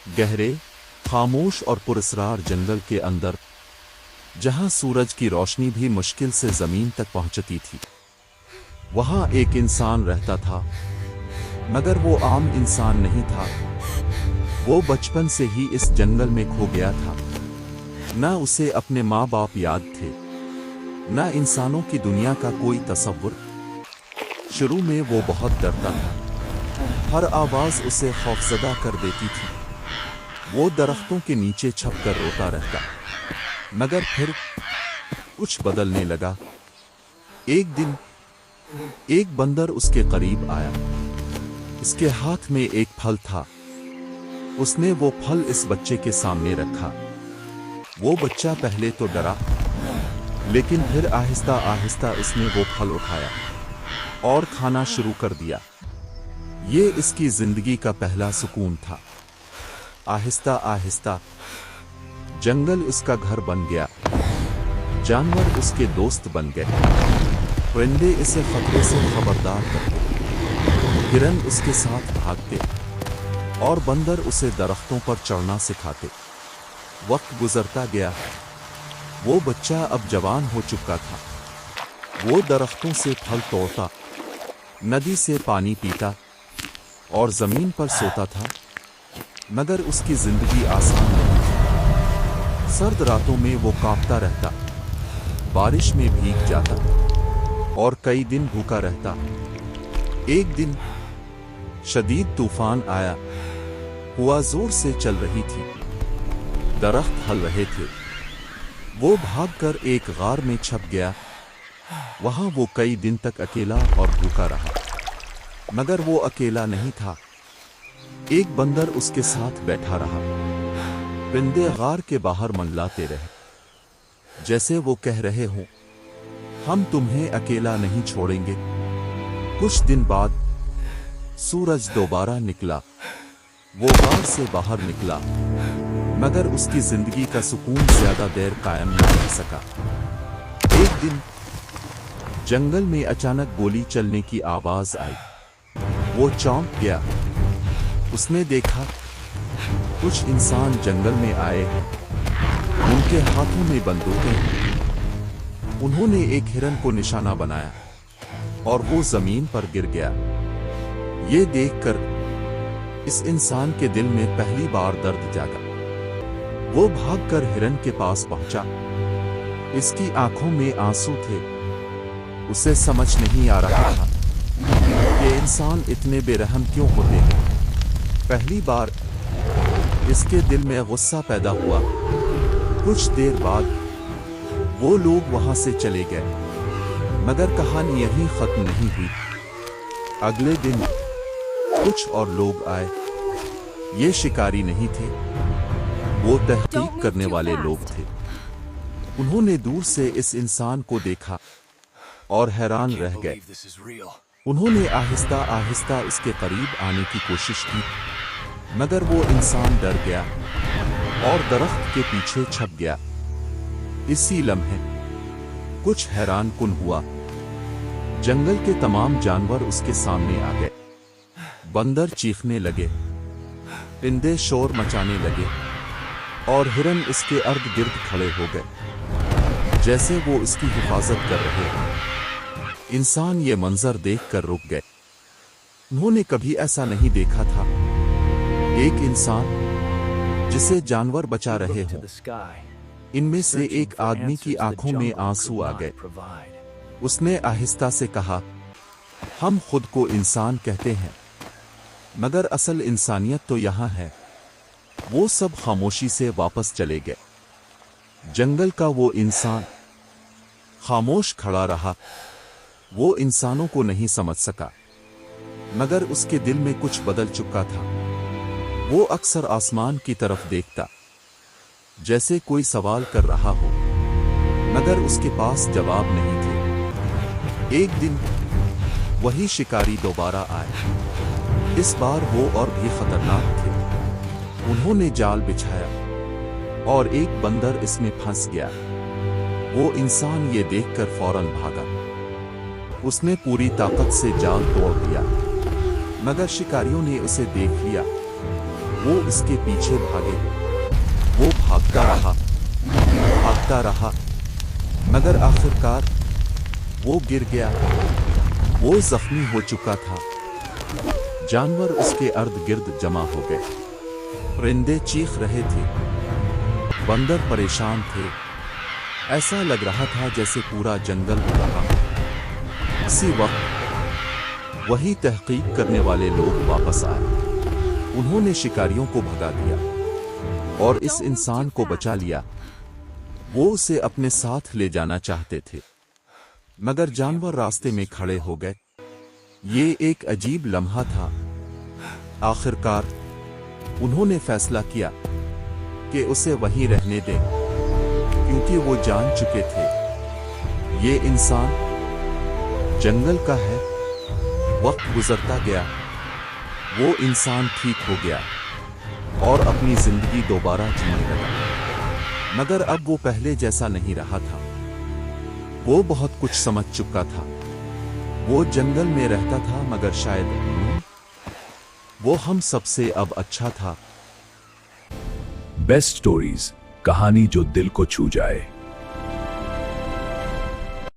गहरे, खामोश और पुरस्रार जंगल के अंदर, जहां सूरज की रोशनी भी मुश्किल से जमीन तक पहुंचती थी, वहां एक इंसान रहता था। मगर वो आम इंसान नहीं था। वो बचपन से ही इस जंगल में खो गया था। न उसे अपने माँ बाप याद थे, न इंसानों की दुनिया का कोई तसव्वुर। शुरू में वो बहुत डरता था। हर आवाज उसे खौफजदा कर देती थी। वो दरख्तों के नीचे छपकर रोता रहता। मगर फिर कुछ बदलने लगा। एक दिन एक बंदर उसके करीब आया। इसके हाथ में एक फल था। उसने वो फल इस बच्चे के सामने रखा। वो बच्चा पहले तो डरा, लेकिन फिर आहिस्ता आहिस्ता उसने वो फल उठाया और खाना शुरू कर दिया। ये इसकी जिंदगी का पहला सुकून था। आहिस्ता आहिस्ता जंगल उसका घर बन गया। जानवर उसके दोस्त बन गए। परिंदे इसे खतरे से खबरदार करते, हिरन उसके साथ भागते और बंदर उसे दरख्तों पर चढ़ना सिखाते। वक्त गुजरता गया। वो बच्चा अब जवान हो चुका था। वो दरख्तों से फल तोड़ता, नदी से पानी पीता और जमीन पर सोता था। मगर उसकी जिंदगी आसान नहीं थी। सर्द रातों में वो कांपता रहता, बारिश में भीग जाता और कई दिन भूखा रहता। एक दिन शदीद तूफान आया। हवा जोर से चल रही थी। दरख्त हल रहे थे। वो भागकर एक गार में छप गया। वहां वो कई दिन तक अकेला और भूखा रहा। मगर वो अकेला नहीं था। एक बंदर उसके साथ बैठा रहा। परिंदे गार के बाहर मंडलाते रहे, जैसे वो कह रहे हों, हम तुम्हें अकेला नहीं छोड़ेंगे। कुछ दिन बाद सूरज दोबारा निकला। वो गार से बाहर निकला, मगर उसकी जिंदगी का सुकून ज्यादा देर कायम न रह सका। एक दिन जंगल में अचानक गोली चलने की आवाज आई। वो चौंक गया। उसने देखा कुछ इंसान जंगल में आए हैं। उनके हाथों में बंदूकें हैं। उन्होंने एक हिरन को निशाना बनाया और वो जमीन पर गिर गया। ये देखकर इस इंसान के दिल में पहली बार दर्द जागा। वो भागकर हिरन के पास पहुंचा। इसकी आंखों में आंसू थे। उसे समझ नहीं आ रहा था कि इंसान इतने बेरहम क्यों होते हैं। पहली बार इसके दिल में गुस्सा पैदा हुआ। कुछ देर बाद वो लोग वहां से चले गए। मगर कहानी यहीं खत्म नहीं हुई। अगले दिन कुछ और लोग आए। ये शिकारी नहीं थे, वो तहकीक करने वाले लोग थे। उन्होंने दूर से इस इंसान को देखा और हैरान रह गए। उन्होंने आहिस्ता आहिस्ता इसके करीब आने की कोशिश की, मगर वो इंसान डर गया और दरख्त के पीछे छप गया। इसी लम्हे कुछ हैरान कुन हुआ। जंगल के तमाम जानवर उसके सामने आ गए। बंदर चीखने लगे, परिंदे शोर मचाने लगे और हिरन इसके अर्द गिर्द खड़े हो गए, जैसे वो इसकी हिफाजत कर रहे हैं। इंसान ये मंजर देखकर रुक गए। उन्होंने कभी ऐसा नहीं देखा था। एक इंसान जिसे जानवर बचा रहे हों। इनमें से एक आदमी की आंखों में आंसू आ गए। उसने आहिस्ता से कहा, हम खुद को इंसान कहते हैं, मगर असल इंसानियत तो यहां है। वो सब खामोशी से वापस चले गए। जंगल का वो इंसान खामोश खड़ा रहा। वो इंसानों को नहीं समझ सका, मगर उसके दिल में कुछ बदल चुका था। वो अक्सर आसमान की तरफ देखता, जैसे कोई सवाल कर रहा हो, मगर उसके पास जवाब नहीं थे। एक दिन वही शिकारी दोबारा आए। इस बार वो और भी खतरनाक थे। उन्होंने जाल बिछाया और एक बंदर इसमें फंस गया। वो इंसान ये देखकर फौरन भागा। उसने पूरी ताकत से जाल तोड़ दिया, मगर शिकारियों ने उसे देख लिया। वो इसके पीछे भागे। वो भागता रहा, मगर आखिरकार वो गिर गया। वो जख्मी हो चुका था। जानवर उसके अर्द गिर्द जमा हो गए। परिंदे चीख रहे थे, बंदर परेशान थे। ऐसा लग रहा था जैसे पूरा जंगल हो रहा हो। इसी वक्त वही तहकीक करने वाले लोग वापस आए। उन्होंने शिकारियों को भगा दिया और इस इंसान को बचा लिया। वो उसे अपने साथ ले जाना चाहते थे, मगर जानवर रास्ते में खड़े हो गए। ये एक अजीब लम्हा था। आखिरकार उन्होंने फैसला किया कि उसे वहीं रहने दें, क्योंकि वो जान चुके थे ये इंसान जंगल का है। वक्त गुजरता गया, वो इंसान ठीक हो गया और अपनी जिंदगी दोबारा जीने लगा। मगर अब वो पहले जैसा नहीं रहा था। वो बहुत कुछ समझ चुका था। वो जंगल में रहता था, मगर शायद वो हम सबसे अब अच्छा था। बेस्ट स्टोरीज, कहानी जो दिल को छू जाए।